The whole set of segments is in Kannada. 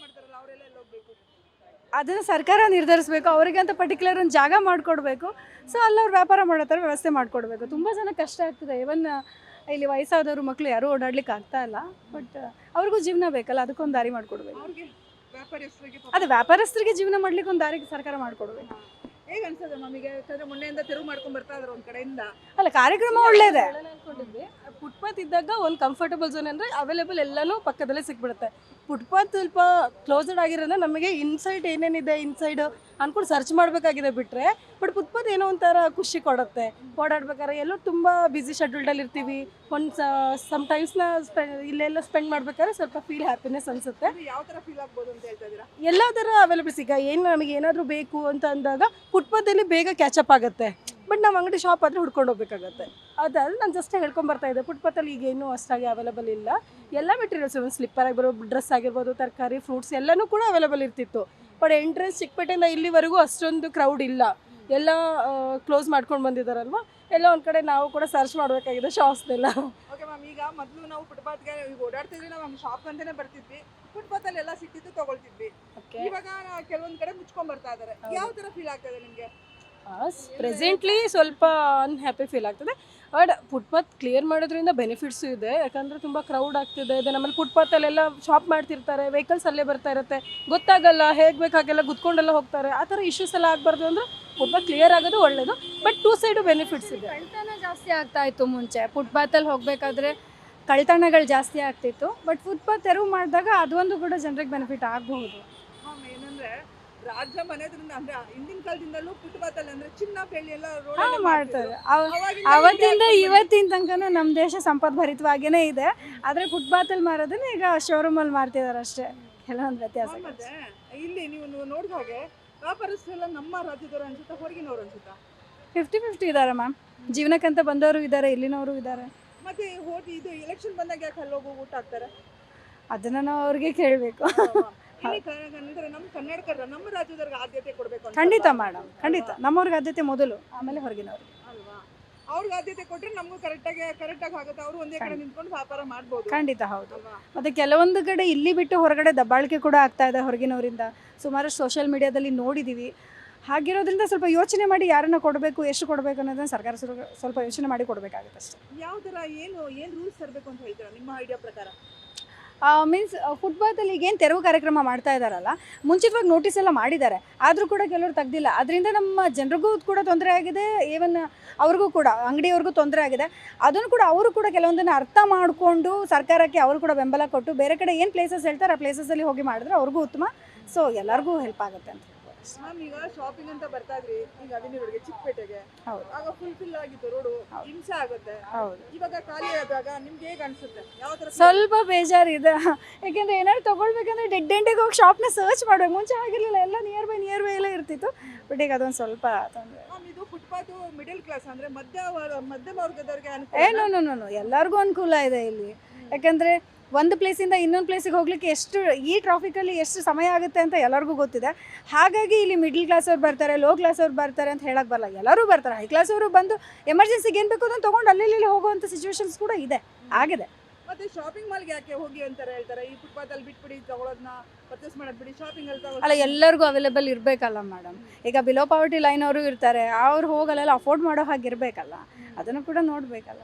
ಮಾಡ್ತಾರಲ್ಲ ಅವರೆಲ್ಲ ಎಲ್ಲಿ ಹೋಗ್ಬೇಕು? ಅದನ್ನು ಸರ್ಕಾರ ನಿರ್ಧರಿಸಬೇಕು. ಅವರಿಗೆ ಅಂತ ಪರ್ಟಿಕ್ಯುಲರ್ ಒಂದು ಜಾಗ ಮಾಡಿಕೊಡ್ಬೇಕು. ಸೊ ಅಲ್ಲಿ ಅವ್ರು ವ್ಯಾಪಾರ ಮಾಡೋ ಥರ ವ್ಯವಸ್ಥೆ ಮಾಡಿಕೊಡ್ಬೇಕು. ತುಂಬ ಜನ ಕಷ್ಟ ಆಗ್ತದೆ. ಇವನ್ ಇಲ್ಲಿ ವಯಸ್ಸಾದವರು ಮಕ್ಕಳು ಯಾರೂ ಓಡಾಡ್ಲಿಕ್ಕೆ ಆಗ್ತಾ ಇಲ್ಲ. ಬಟ್ ಅವ್ರಿಗೂ ಜೀವನ ಬೇಕಲ್ಲ, ಅದಕ್ಕೊಂದು ದಾರಿ ಮಾಡಿಕೊಡ್ಬೇಕು. ಅವ್ರಿಗೆ ವ್ಯಾಪಾರಸ್ಥರಿಗೆ ಅದು ವ್ಯಾಪಾರಸ್ಥರಿಗೆ ಜೀವನ ಮಾಡ್ಲಿಕ್ಕೆ ಒಂದು ದಾರಿ ಸರ್ಕಾರ ಮಾಡಿಕೊಡ್ಬೇಕು. ಹೇಗೆ ಅನ್ಸೋದು ನಮಗೆ? ಯಾಕಂದ್ರೆ ಮೊನ್ನೆಯಿಂದ ತಿರುವು ಮಾಡ್ಕೊಂಡ್ ಬರ್ತಾ ಇದಾರೆ ಒಂದ್ ಕಡೆಯಿಂದ. ಅಲ್ಲ, ಕಾರ್ಯಕ್ರಮ ಒಳ್ಳೇದೇ. ಫುಟ್ಪಾತ್ ಇದ್ದಾಗ ಒಂದು ಕಂಫರ್ಟಬಲ್ ಝೋನ್ ಅಂದರೆ ಅವೈಲೇಬಲ್ ಎಲ್ಲನೂ ಪಕ್ಕದಲ್ಲೇ ಸಿಕ್ಬಿಡುತ್ತೆ. ಫುಟ್ಪಾತ್ ಸ್ವಲ್ಪ ಕ್ಲೋಸ್ಡ್ ಆಗಿರೋದ್ರಿಂದ ನಮಗೆ ಇನ್ಸೈಡ್ ಏನೇನಿದೆ ಇನ್ಸೈಡ್ ಅನ್ಕೊಂಡು ಸರ್ಚ್ ಮಾಡಬೇಕಾಗಿದೆ ಬಿಟ್ಟರೆ. ಬಟ್ ಫುಟ್ಪಾತ್ ಏನೋ ಒಂಥರ ಖುಷಿ ಕೊಡುತ್ತೆ. ಓಡಾಡ್ಬೇಕಾದ್ರೆ ಎಲ್ಲೋ ತುಂಬ ಬ್ಯುಸಿ ಶೆಡ್ಯೂಲ್ಡಲ್ಲಿ ಇರ್ತೀವಿ. ಒಂದು ಸಮ್ಟೈಮ್ಸ್ನ ಇಲ್ಲೆಲ್ಲ ಸ್ಪೆಂಡ್ ಮಾಡ್ಬೇಕಾದ್ರೆ ಸ್ವಲ್ಪ ಫೀಲ್ ಹ್ಯಾಪಿನೆಸ್ ಅನಿಸುತ್ತೆ. ಯಾವ ತರ ಫೀಲ್ ಆಗ್ಬೋದು ಅಂತ ಹೇಳ್ತಾ ಇದೀರಾ? ಎಲ್ಲ ಥರ ಅವೈಲೇಬಲ್ಸ್ ಈಗ ಏನು ನಮಗೆ ಏನಾದರೂ ಬೇಕು ಅಂತ ಅಂದಾಗ ಫುಟ್ಪಾತಲ್ಲಿ ಬೇಗ ಕ್ಯಾಚಪ್ ಆಗುತ್ತೆ. ಬಟ್ ನಾವು ಅಂಗಡಿ ಶಾಪ್ ಆದರೆ ಹುಡ್ಕೊಂಡು ಹೋಗ್ಬೇಕಾಗತ್ತೆ. ಅದಾದ್ರೆ ನಾನು ಜಸ್ಟ್ ಹೇಳ್ಕೊಂಬರ್ತಾ ಇದ್ದೆ, ಫುಟ್ಪಾತಲ್ಲಿ ಈಗ ಏನೂ ಅಷ್ಟಾಗಿ ಅವೈಲೇಬಲ್ ಇಲ್ಲ. ಎಲ್ಲ ಮೆಟೀರಿಯಲ್ಸ್ ಒಂದು ಸ್ಲಿಪ್ಪರ್ ಆಗಿರೋ ಡ್ರೆಸ್ ಆಗಿರ್ಬೋದು, ತರಕಾರಿ, ಫ್ರೂಟ್ಸ್ ಎಲ್ಲನೂ ಕೂಡ ಅವೈಲೇಬಲ್ ಇರ್ತಿತ್ತು. ಬಟ್ ಎಂಟ್ರೆನ್ಸ್ ಚಿಕ್ಕಪೇಟೆಯಿಂದ ಇಲ್ಲಿವರೆಗೂ ಅಷ್ಟೊಂದು ಕ್ರೌಡ್ ಇಲ್ಲ. ಎಲ್ಲ ಕ್ಲೋಸ್ ಮಾಡ್ಕೊಂಡು ಬಂದಿದ್ದಾರಲ್ವ. ಎಲ್ಲ ಒಂದು ಕಡೆ ನಾವು ಕೂಡ ಸರ್ಚ್ ಮಾಡಬೇಕಾಗಿದೆ ಶಾಪ್ಸ್ನೆಲ್ಲ. ಓಕೆ ಮ್ಯಾಮ್, ಈಗ ಮೊದಲು ನಾವು ಫುಟ್ಪಾತ್ಗೆ ಓಡಾಡ್ತಿದ್ವಿ, ನಾವು ಶಾಪ್ ಅಂತಾನೆ ಬರ್ತಿದ್ವಿ. ಫುಟ್ಪಾತ್ ಅಲ್ಲಿ ಎಲ್ಲ ಸಿಕ್ತಿತ್ತು ತಗೊಳ್ತಿದ್ವಿ. ಇವಾಗ ಕೆಲವೊಂದ್ ಕಡೆ ಮುಚ್ಕೊಂಡ್ ಬರ್ತಾ ಇದಾರೆ. ಯಾವ ತರ ಫೀಲ್ ಆಗ್ತದೆ ನಿಮ್ಗೆ? ಪ್ರೆಸೆಂಟ್ಲಿ ಸ್ವಲ್ಪ ಅನ್ಹ್ಯಾಪಿ ಫೀಲ್ ಆಗ್ತದೆ. ಬಟ್ ಫುಟ್ಪಾತ್ ಕ್ಲಿಯರ್ ಮಾಡೋದ್ರಿಂದ ಬೆನಿಫಿಟ್ಸು ಇದೆ. ಯಾಕಂದರೆ ತುಂಬ ಕ್ರೌಡ್ ಆಗ್ತಿದೆ. ಇದೆ ನಮ್ಮಲ್ಲಿ ಫುಟ್ಪಾತಲ್ಲೆಲ್ಲ ಶಾಪ್ ಮಾಡ್ತಿರ್ತಾರೆ, ವೆಹಿಕಲ್ಸ್ ಅಲ್ಲೇ ಬರ್ತಾ ಇರುತ್ತೆ, ಗೊತ್ತಾಗಲ್ಲ, ಹೇಗೆ ಬೇಕು ಹಾಗೆಲ್ಲ ಗುದ್ಕೊಂಡೆಲ್ಲ ಹೋಗ್ತಾರೆ. ಆ ಥರ ಇಶ್ಯೂಸ್ ಎಲ್ಲ ಆಗಬಾರ್ದು ಅಂದರೆ ಫುಟ್ಪಾತ್ ಕ್ಲಿಯರ್ ಆಗೋದು ಒಳ್ಳೆಯದು. ಬಟ್ ಟೂ ಸೈಡು ಬೆನಿಫಿಟ್ಸ್ ಇದೆ. ಕಳ್ತನ ಜಾಸ್ತಿ ಆಗ್ತಾ ಇತ್ತು ಮುಂಚೆ. ಫುಟ್ಪಾತಲ್ಲಿ ಹೋಗಬೇಕಾದ್ರೆ ಕಳ್ತನಗಳು ಜಾಸ್ತಿ ಆಗ್ತಿತ್ತು. ಬಟ್ ಫುಟ್ಪಾತ್ ತೆರವು ಮಾಡಿದಾಗ ಅದೊಂದು ಕೂಡ ಜನರಿಗೆ ಬೆನಿಫಿಟ್ ಆಗಬಹುದು. ಮ್ಯಾಮ್, ಏನಂದ್ರೆ ರಾಜ್ಯ ಮನೆದ್ರಿಂದ ಅಂದ್ರೆ ಹಿಂದಿನ ಕಾಲದಿಂದಲೂ ಫುಟ್ಪಾತ್ ಅಲ್ಲಿ ಅಂದ್ರೆ ಚಿನ್ನ ಬೆಳ್ಳಿ ಎಲ್ಲ ರೋಡ್ ಮಾಡ್ತಾರೆ. ಅವತ್ತಿಂದ ಇವತ್ತಿನ ತನಕನೂ ನಮ್ಮ ದೇಶ ಸಂಪದ್ಭರಿತವಾಗೇ ಇದೆ. ಆದರೆ ಫುಟ್ಪಾತಲ್ಲಿ ಮಾರೋದನ್ನ ಈಗ ಶೋರೂಮಲ್ಲಿ ಮಾಡ್ತಿದ್ದಾರೆ ಅಷ್ಟೇ. ಕೆಲವೊಂದು ವ್ಯತ್ಯಾಸ. ಮತ್ತೆ ಇಲ್ಲಿ ನೀವು ನೋಡಿದ ಹಾಗೆ ವ್ಯಾಪಾರಸ್ಥರೆಲ್ಲ ನಮ್ಮ ರಾಜ್ಯದವರು ಅನ್ಸುತ್ತಾ ಹೊರಗಿನವರು ಅನ್ಸುತ್ತಾ? 50-50 ಇದ್ದಾರೆ ಮ್ಯಾಮ್. ಜೀವನಕ್ಕಂತ ಬಂದವರು ಇದ್ದಾರೆ, ಇಲ್ಲಿನವರು ಇದ್ದಾರೆ. ಮತ್ತೆ ಇದು ಎಲೆಕ್ಷನ್ ಬಂದಾಗ ಯಾಕೆ ಅಲ್ಲಿ ಹೋಗಿ ಊಟ ಹಾಕ್ತಾರೆ? ಅದನ್ನು ನಾವು ಅವ್ರಿಗೆ ಕೇಳಬೇಕು. ಅಂದ್ರೆ ನಮ್ಮ ಕನ್ನಡಕರ ನಮ್ಮ ರಾಜ್ಯದವ್ರಿಗೆ ಆದ್ಯತೆ ಕೊಡಬೇಕು. ಖಂಡಿತ ಮೇಡಮ್, ಖಂಡಿತ. ನಮ್ಮವ್ರಿಗೆ ಆದ್ಯತೆ ಮೊದಲು, ಆಮೇಲೆ ಹೊರಗಿನವ್ರಿಗೆ ಅಲ್ವಾ? ಅವ್ರಿಗೆ ಆದ್ಯತೆ ಕೊಟ್ಟರೆ ನಮಗೂ ಕರೆಕ್ಟಾಗಿ ಆಗುತ್ತೆ. ಅವರು ಒಂದೇ ಕಡೆ ನಿಂತ್ಕೊಂಡು ವ್ಯಾಪಾರ ಮಾಡ್ಬೋದು. ಖಂಡಿತ ಹೌದು. ಮತ್ತು ಕೆಲವೊಂದು ಕಡೆ ಇಲ್ಲಿ ಬಿಟ್ಟು ಹೊರಗಡೆ ದಬ್ಬಾಳಿಕೆ ಕೂಡ ಆಗ್ತಾ ಇದೆ ಹೊರಗಿನವರಿಂದ. ಸುಮಾರು ಸೋಷಿಯಲ್ ಮೀಡಿಯಾದಲ್ಲಿ ನೋಡಿದ್ದೀವಿ. ಹಾಗಿರೋದ್ರಿಂದ ಸ್ವಲ್ಪ ಯೋಚನೆ ಮಾಡಿ ಯಾರನ್ನ ಕೊಡಬೇಕು, ಎಷ್ಟು ಕೊಡಬೇಕು ಅನ್ನೋದನ್ನ ಸರ್ಕಾರ ಸ್ವಲ್ಪ ಯೋಚನೆ ಮಾಡಿ ಕೊಡಬೇಕಾಗುತ್ತೆ ಅಷ್ಟೇ. ಯಾವ ಥರ ಏನು ರೂಲ್ಸ್ ತರಬೇಕು ಅಂತ ಹೇಳ್ತೀರಾ ನಿಮ್ಮ ಐಡಿಯಾ ಪ್ರಕಾರ? ಮೀನ್ಸ್ ಫುಟ್ಪಾತಲ್ಲಿ ಈಗೇನು ತೆರವು ಕಾರ್ಯಕ್ರಮ ಮಾಡ್ತಾ ಇದ್ದಾರಲ್ಲ, ಮುಂಚಿತವಾಗಿ ನೋಟಿಸ್ ಎಲ್ಲ ಮಾಡಿದ್ದಾರೆ. ಆದರೂ ಕೂಡ ಕೆಲವರು ತೆಗ್ದಿಲ್ಲ. ಅದರಿಂದ ನಮ್ಮ ಜನರಿಗೂ ಕೂಡ ತೊಂದರೆ ಆಗಿದೆ. ಈವನ್ ಅವ್ರಿಗೂ ಕೂಡ, ಅಂಗಡಿಯವ್ರಿಗೂ ತೊಂದರೆ ಆಗಿದೆ. ಅದನ್ನು ಕೂಡ ಅವರು ಕೂಡ ಕೆಲವೊಂದನ್ನು ಅರ್ಥ ಮಾಡಿಕೊಂಡು ಸರ್ಕಾರಕ್ಕೆ ಅವರು ಕೂಡ ಬೆಂಬಲ ಕೊಟ್ಟು ಬೇರೆ ಕಡೆ ಏನು ಪ್ಲೇಸಸ್ ಹೇಳ್ತಾರೆ ಆ ಪ್ಲೇಸಸಲ್ಲಿ ಹೋಗಿ ಮಾಡಿದ್ರೆ ಅವ್ರಿಗೂ ಉತ್ತಮ. ಸೊ ಎಲ್ಲರಿಗೂ ಹೆಲ್ಪ್ ಆಗುತ್ತೆ ಅಂತ. ಮ್ಯಾಮ್, ಈಗ ಶಾಪಿಂಗ್ ಅಂತ ಬರ್ತಾ ಇದ್ರಿ ಈಗ ಅವಿನಿ ರೋಡ್ಗೆ, ಚಿಕ್ಕಪೇಟೆಗೆ. ಹೌದು. ಆಗ ಫುಲ್ ಆಗಿತ್ತು ರೋಡು, ಹಿಂಸೆ ಆಗುತ್ತೆ. ಹೌದು. ಇವಾಗ ಖಾಲಿ ಆದಾಗ ನಿಮ್ಗೆ ಹೇಗೆ ಅನ್ಸುತ್ತೆ? ಯಾವ ತರ? ಸ್ವಲ್ಪ ಬೇಜಾರಿದೆ. ಯಾಕೆಂದರೆ ಏನಾದ್ರು ತೊಗೊಳ್ಬೇಕಂದ್ರೆ ಡೆಡ್ ಎಂಡಿಗೆ ಹೋಗಿ ಶಾಪ್ನ ಸರ್ಚ್ ಮಾಡಬೇಕು. ಮುಂಚೆ ಆಗಿರಲಿಲ್ಲ, ಎಲ್ಲ ನಿಯರ್ ಬೈ ಎಲ್ಲ ಇರ್ತಿತ್ತು. ಬಟ್ ಈಗ ಅದೊಂದು ಸ್ವಲ್ಪ ತೊಂದರೆ. ಮ್ಯಾಮ್, ಇದು ಫುಟ್ಪಾತ್ ಮಿಡಲ್ ಕ್ಲಾಸ್ ಅಂದ್ರೆ ಮಧ್ಯಮ ವರ್ಗದವ್ರಿಗೆ ನೋ ಎಲ್ಲರಿಗೂ ಅನುಕೂಲ ಇದೆ ಇಲ್ಲಿ. ಯಾಕಂದರೆ ಒಂದು ಪ್ಲೇಸಿಂದ ಇನ್ನೊಂದು ಪ್ಲೇಸಿಗೆ ಹೋಗ್ಲಿಕ್ಕೆ ಎಷ್ಟು ಈ ಟ್ರಾಫಿಕಲ್ಲಿ ಎಷ್ಟು ಸಮಯ ಆಗುತ್ತೆ ಅಂತ ಎಲ್ಲರಿಗೂ ಗೊತ್ತಿದೆ. ಹಾಗಾಗಿ ಇಲ್ಲಿ ಮಿಡ್ಲ್ ಕ್ಲಾಸ್ ಅವ್ರು ಬರ್ತಾರೆ, ಲೋ ಕ್ಲಾಸ್ ಅವ್ರು ಬರ್ತಾರೆ ಅಂತ ಹೇಳಕ್ಕೆ ಬರಲ್ಲ. ಎಲ್ಲರೂ ಬರ್ತಾರೆ. ಹೈ ಕ್ಲಾಸ್ ಅವರು ಬಂದು ಎಮರ್ಜೆನ್ಸಿಗೆ ಏನು ಬೇಕು ಅದನ್ನು ತೊಗೊಂಡು ಅಲ್ಲಿ ಹೋಗುವಂಥ ಸಿಚುವೇಶನ್ಸ್ ಕೂಡ ಇದೆ, ಆಗಿದೆ. ಮತ್ತೆ ಶಾಪಿಂಗ್ ಮಾಲ್ಗೆ ಯಾಕೆ ಹೋಗಿ ಅಂತಾರೆ ಹೇಳ್ತಾರೆ? ಈ ಫುಟ್ಪಾತ್ ಅಲ್ಲಿ ಬಿಟ್ಬಿಡಿ, ತಗೊಳ್ಳೋದನ್ನ ಪರ್ಚೇಸ್ ಮಾಡೋದು ಬಿಡಿ, ಶಾಪಿಂಗ್ ಅಲ್ಲಿ ಅಲ್ಲ, ಎಲ್ಲರಿಗೂ ಅವೈಲೇಬಲ್ ಇರಬೇಕಲ್ಲ ಮೇಡಮ್. ಈಗ ಬಿಲೋ ಪಾವರ್ಟಿ ಲೈನ್ ಅವರು ಇರ್ತಾರೆ, ಅವ್ರು ಹೋಗಲ್ಲ, ಅಫೋರ್ಡ್ ಮಾಡೋ ಹಾಗೆ ಇರಬೇಕಲ್ಲ. ಅದನ್ನು ಕೂಡ ನೋಡಬೇಕಲ್ಲ.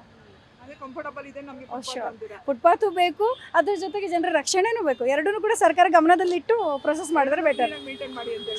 ಕಂಫರ್ಟಬಲ್ ಇದೆ ನಮಗೆ ಫುಟ್ಪಾತು ಬೇಕು, ಅದ್ರ ಜೊತೆಗೆ ಜನರ ರಕ್ಷಣೆನೂ ಬೇಕು. ಎರಡನ್ನೂ ಕೂಡ ಸರ್ಕಾರ ಗಮನದಲ್ಲಿಟ್ಟು ಪ್ರೊಸೆಸ್ ಮಾಡಿದ್ರೆ ಬೆಟರ್. ಮೇಂಟೈನ್ ಮಾಡಿ ಅಂತ.